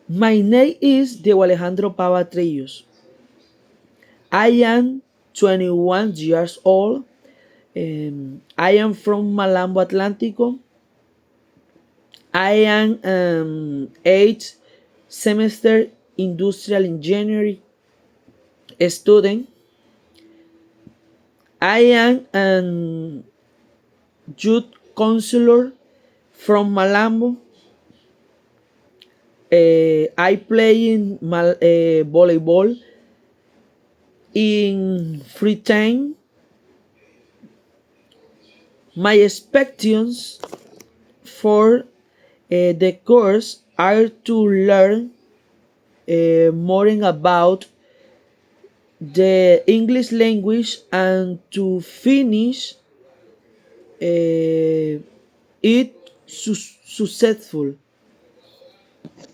My name is Diego Alejandro Pava Trillos. I am 21 years old. I am from Malambo, Atlántico. I am 8th semester industrial engineering student. I am an youth counselor from Malambo. I play in volleyball in free time. My expectations for the course are to learn more about the English language and to finish it successful.